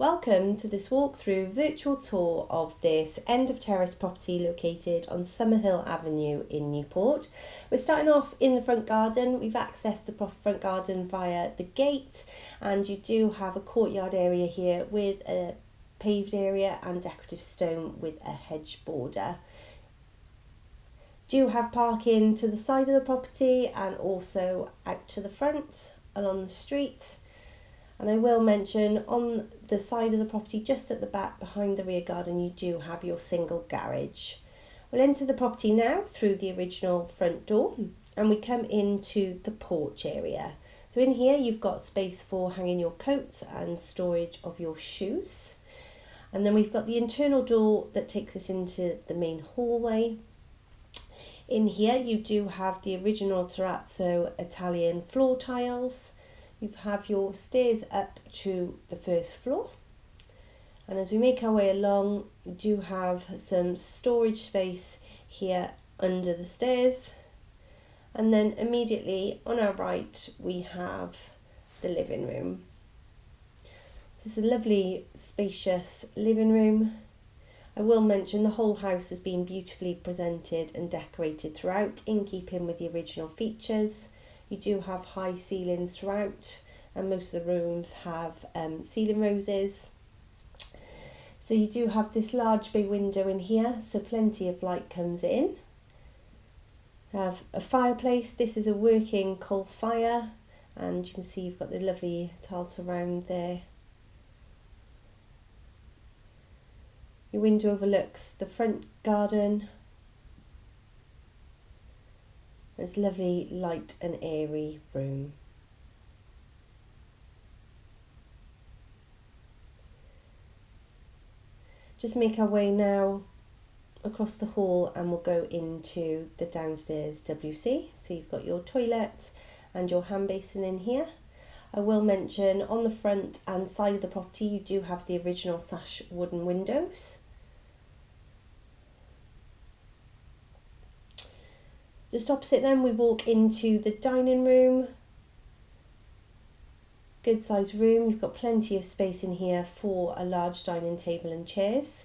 Welcome to this walkthrough virtual tour of this end of terrace property located on Summerhill Avenue in Newport. We're starting off in the front garden. We've accessed the front garden via the gate, and you do have a courtyard area here with a paved area and decorative stone with a hedge border. Do have parking to the side of the property and also out to the front along the street. And I will mention on the side of the property, just at the back behind the rear garden, you do have your single garage. We'll enter the property now through the original front door and we come into the porch area. So in here you've got space for hanging your coats and storage of your shoes. And then we've got the internal door that takes us into the main hallway. In here you do have the original terrazzo Italian floor tiles. You have your stairs up to the first floor, and as we make our way along you do have some storage space here under the stairs, and then immediately on our right we have the living room. This is a lovely spacious living room. I will mention the whole house has been beautifully presented and decorated throughout in keeping with the original features. You do have high ceilings throughout, and most of the rooms have ceiling roses. So you do have this large bay window in here, so plenty of light comes in. Have a fireplace. This is a working coal fire, and you can see you've got the lovely tile surround there. Your window overlooks the front garden. It's a lovely light and airy room. Just make our way now across the hall and we'll go into the downstairs WC. So you've got your toilet and your hand basin in here. I will mention on the front and side of the property you do have the original sash wooden windows. Just opposite them we walk into the dining room. Good sized room, you've got plenty of space in here for a large dining table and chairs.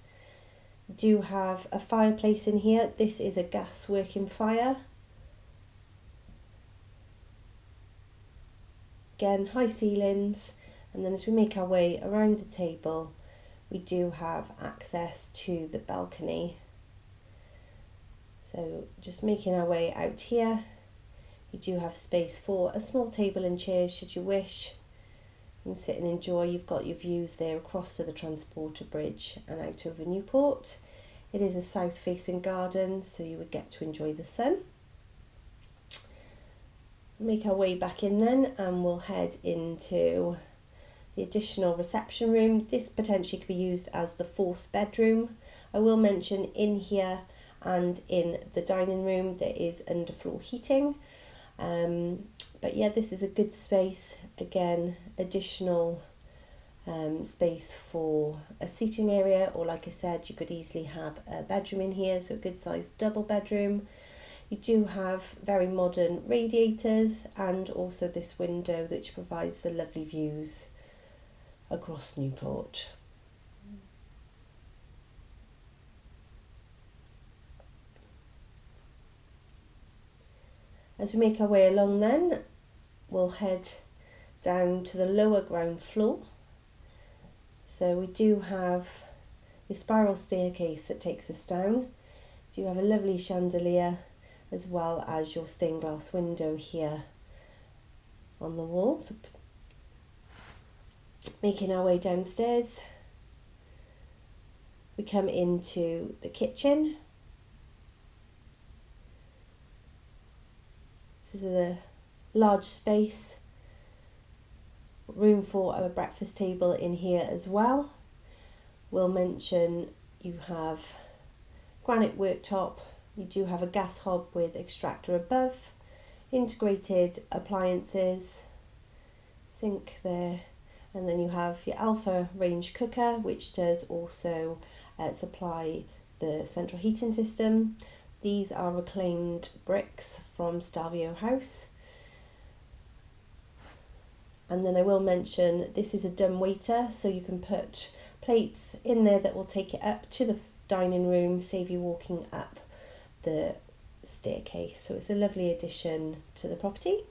You do have a fireplace in here. This is a gas working fire. Again, high ceilings, and then as we make our way around the table we do have access to the balcony. So just making our way out here, you do have space for a small table and chairs should you wish. You can sit and enjoy. You've got your views there across to the Transporter Bridge and out over Newport. It is a south facing garden, so you would get to enjoy the sun. Make our way back in then and we'll head into the additional reception room. This potentially could be used as the fourth bedroom. I will mention in here and in the dining room there is underfloor heating, but yeah, this is a good space. Again, additional space for a seating area, or like I said, you could easily have a bedroom in here, so a good sized double bedroom. You do have very modern radiators and also this window which provides the lovely views across Newport. As we make our way along then, we'll head down to the lower ground floor. So we do have a spiral staircase that takes us down. You have a lovely chandelier as well as your stained glass window here on the wall. So making our way downstairs, we come into the kitchen. This is a large space, room for a breakfast table in here as well. We'll mention you have granite worktop, you do have a gas hob with extractor above, integrated appliances, sink there, and then you have your Alpha range cooker which does also supply the central heating system. These are reclaimed bricks from Stelvio House. And then I will mention this is a dumb waiter, so you can put plates in there that will take it up to the dining room, save you walking up the staircase. So it's a lovely addition to the property.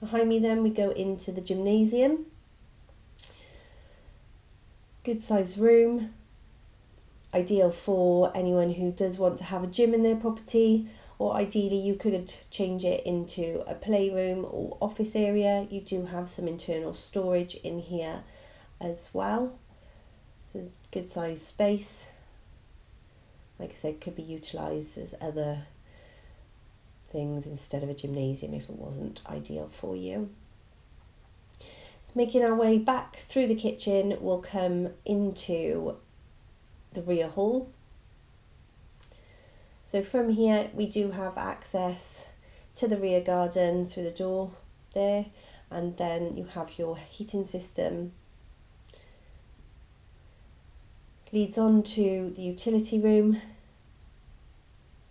Behind me then we go into the gymnasium. Good sized room, ideal for anyone who does want to have a gym in their property, or ideally you could change it into a playroom or office area. You do have some internal storage in here as well. It's a good sized space. Like I said, could be utilised as other things instead of a gymnasium if it wasn't ideal for you. So making our way back through the kitchen, we'll come into the rear hall. So from here we do have access to the rear garden through the door there, and then you have your heating system. Leads on to the utility room.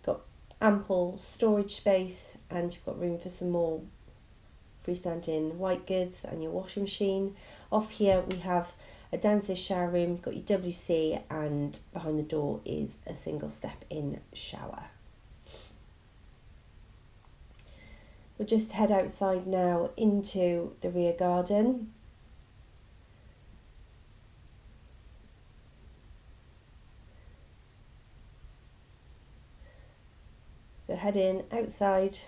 Got ample storage space, and you've got room for some more freestanding white goods and your washing machine. Off here we have a downstairs shower room, you've got your WC, and behind the door is a single step in shower. We'll just head outside now into the rear garden. So heading outside,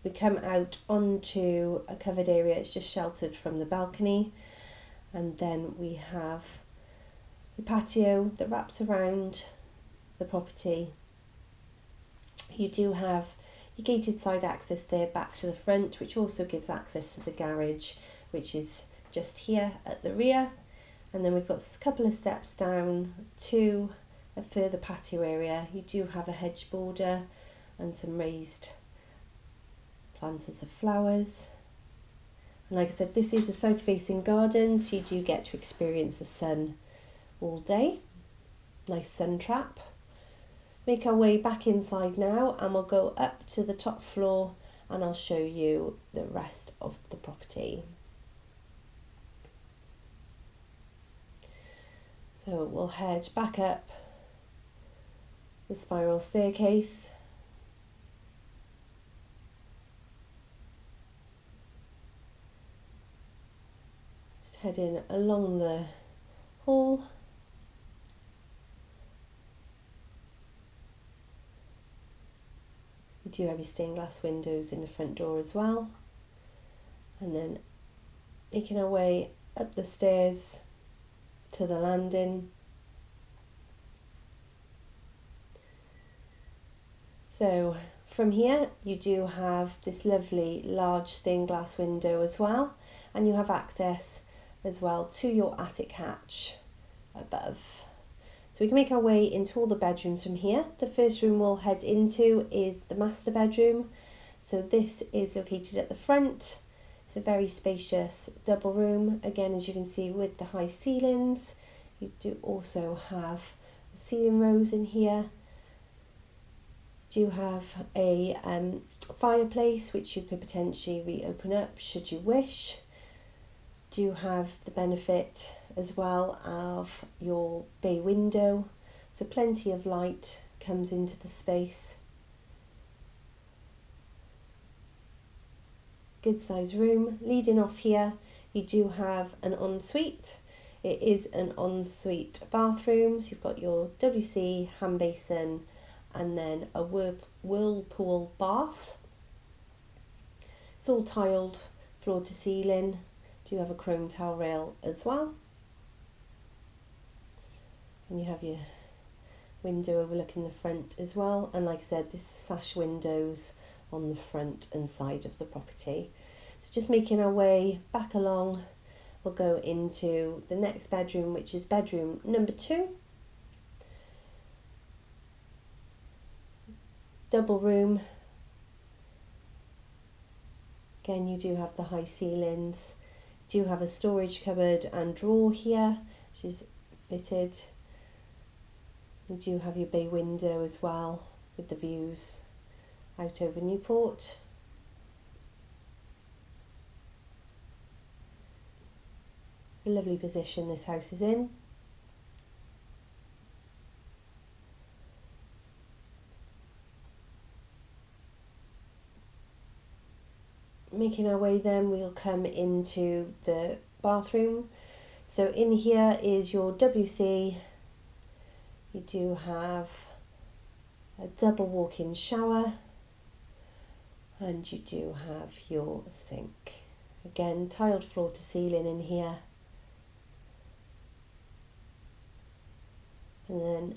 we come out onto a covered area. It's just sheltered from the balcony, and then we have the patio that wraps around the property. You do have your gated side access there back to the front, which also gives access to the garage, which is just here at the rear. And then we've got a couple of steps down to a further patio area. You do have a hedge border and some raised planters of flowers. And like I said, this is a south-facing garden, so you do get to experience the sun all day. Nice sun trap. Make our way back inside now, and we'll go up to the top floor and I'll show you the rest of the property. So we'll head back up the spiral staircase. Just heading along the hall. You do have your stained glass windows in the front door as well. And then making our way up the stairs to the landing. So from here you do have this lovely large stained glass window as well, and you have access as well to your attic hatch above. So we can make our way into all the bedrooms from here. The first room we'll head into is the master bedroom. So this is located at the front. It's a very spacious double room, again as you can see, with the high ceilings. You do also have ceiling rose in here. You do have a fireplace which you could potentially reopen up should you wish. Do have the benefit as well of your bay window, so plenty of light comes into the space. Good size room. Leading off here you do have an ensuite. It is an ensuite bathroom, so you've got your WC, hand basin, and then a whirlpool bath. It's all tiled floor to ceiling. Do have a chrome towel rail as well. And you have your window overlooking the front as well. And like I said, this is sash windows on the front and side of the property. So just making our way back along, we'll go into the next bedroom, which is bedroom number 2. Double room. Again, you do have the high ceilings. Do have a storage cupboard and drawer here, which is fitted. You do have your bay window as well with the views out over Newport. A lovely position this house is in. Making our way then, we'll come into the bathroom. So in here is your WC. You do have a double walk-in shower and you do have your sink. Again, tiled floor to ceiling in here. And then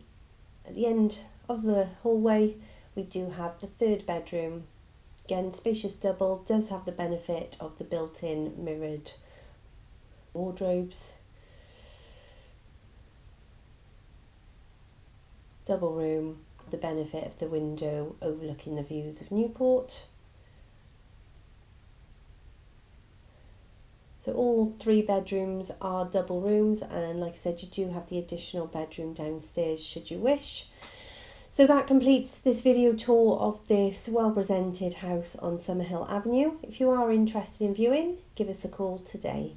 at the end of the hallway, we do have the third bedroom. Again, spacious double, does have the benefit of the built-in mirrored wardrobes. Double room, the benefit of the window overlooking the views of Newport. So all 3 bedrooms are double rooms, and like I said, you do have the additional bedroom downstairs should you wish. So that completes this video tour of this well-presented house on Summerhill Avenue. If you are interested in viewing, give us a call today.